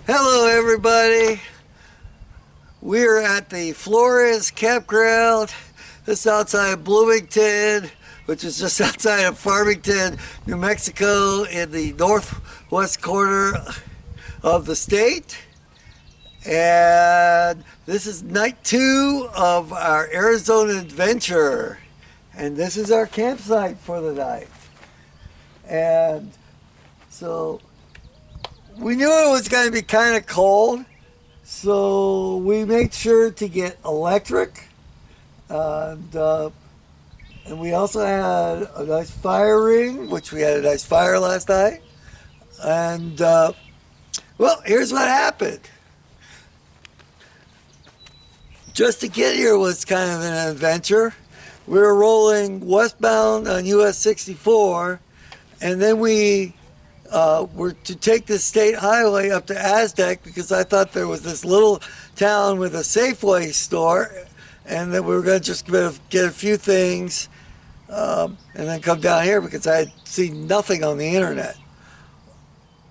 Hello everybody. We're at the Florez campground. This is outside Bloomington, which is just outside of Farmington, New Mexico, in the northwest corner of the state. And this is night 2 of our Arizona adventure. And this is our campsite for the night. And so we knew it was going to be kind of cold, so we made sure to get electric, and we also had a nice fire ring, which we had a nice fire last night. And well, here's what happened. Just to get here was kind of an adventure. We were rolling westbound on US 64, and then we were to take the state highway up to Aztec because I thought there was this little town with a Safeway store, and that we were going to just get a few things and then come down here because I had seen nothing on the internet.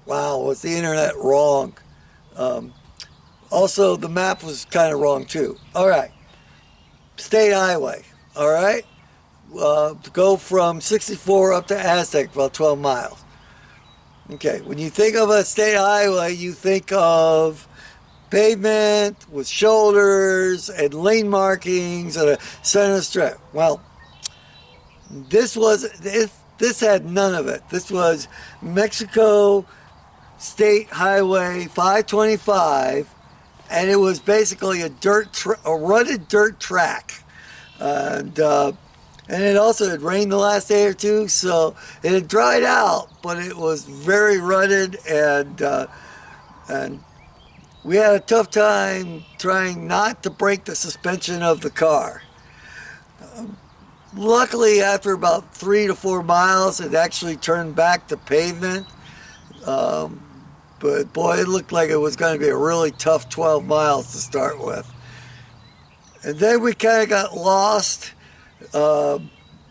Wow, was the internet wrong? Also, the map was kind of wrong too. All right, state highway. All right, to go from 64 up to Aztec, about 12 miles. Okay, when you think of a state highway, you think of pavement with shoulders and lane markings and a center strip. Well, this had none of it. This was Mexico State Highway 525, and it was basically a rutted dirt track. And it also had rained the last day or two, so it had dried out, but it was very rutted, and we had a tough time trying not to break the suspension of the car. Luckily, after about 3 to 4 miles, it actually turned back to pavement. But boy, it looked like it was going to be a really tough 12 miles to start with. And then we kind of got lost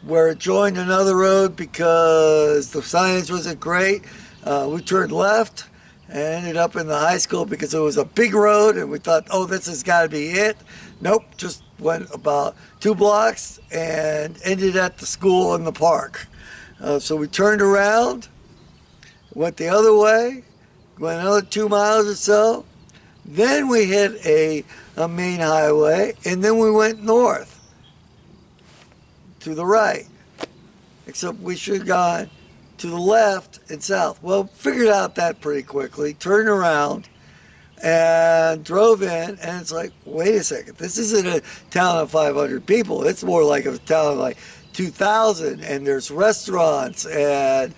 where it joined another road because the signage wasn't great. We turned left and ended up in the high school because it was a big road, and we thought, oh, this has got to be it. Nope, just went about 2 blocks and ended at the school in the park. So we turned around, went the other way, went another 2 miles or so. Then we hit a main highway, and then we went north to the right, except we should have gone to the left and south. Well, figured out that pretty quickly, turned around and drove in, and it's like, wait a second, this isn't a town of 500 people, it's more like a town of like 2,000, and there's restaurants and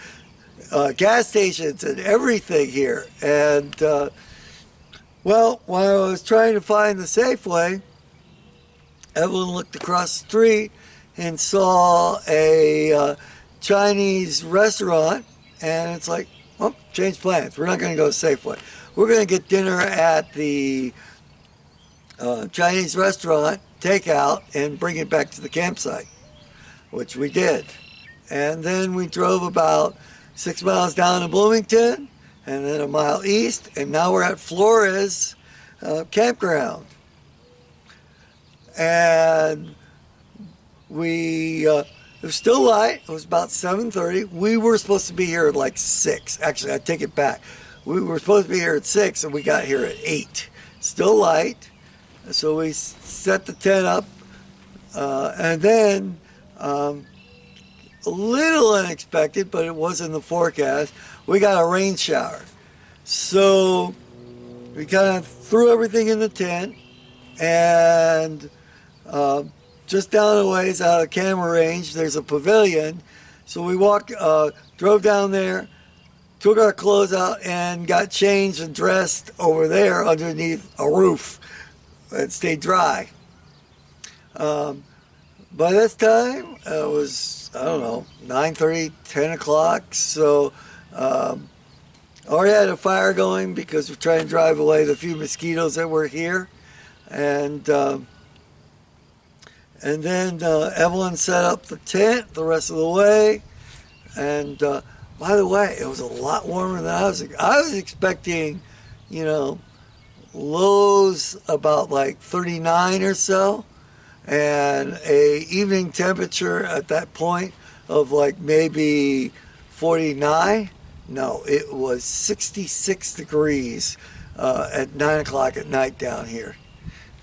gas stations and everything here. And well, while I was trying to find the Safeway, Evelyn looked across the street and saw a Chinese restaurant, and it's like, well, change plans. We're not going to go to Safeway. We're going to get dinner at the Chinese restaurant, take out, and bring it back to the campsite, which we did. And then we drove about 6 miles down to Bloomington, and then a mile east, and now we're at Florez campground. And it was still light. It was about 7:30. We were supposed to be here at like 6. Actually, I take it back. We were supposed to be here at 6, and we got here at 8. Still light. So we set the tent up, and then a little unexpected, but it was in the forecast, we got a rain shower. So we kind of threw everything in the tent, and just down a ways out of camera range, there's a pavilion. So we drove down there, took our clothes out, and got changed and dressed over there underneath a roof and stayed dry. By this time, it was, I don't know, 9:30, 10 o'clock. So already had a fire going because we're trying to drive away the few mosquitoes that were here. And then Evelyn set up the tent the rest of the way. And by the way, it was a lot warmer than I was expecting you know, lows about like 39 or so, and a evening temperature at that point of like maybe 49. No, it was 66 degrees at 9 o'clock at night down here.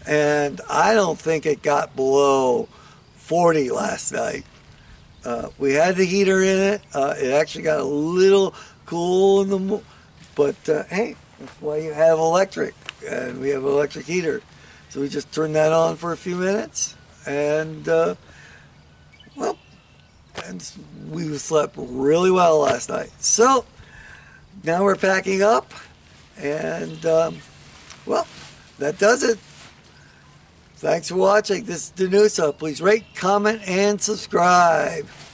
And I don't think it got below 40 last night. We had the heater in it. It actually got a little cool in the, but hey, that's why you have electric, and we have an electric heater. So we just turned that on for a few minutes, and well, and we slept really well last night. So now we're packing up, and well, that does it. Thanks for watching. This is Danusa. Please rate, comment, and subscribe.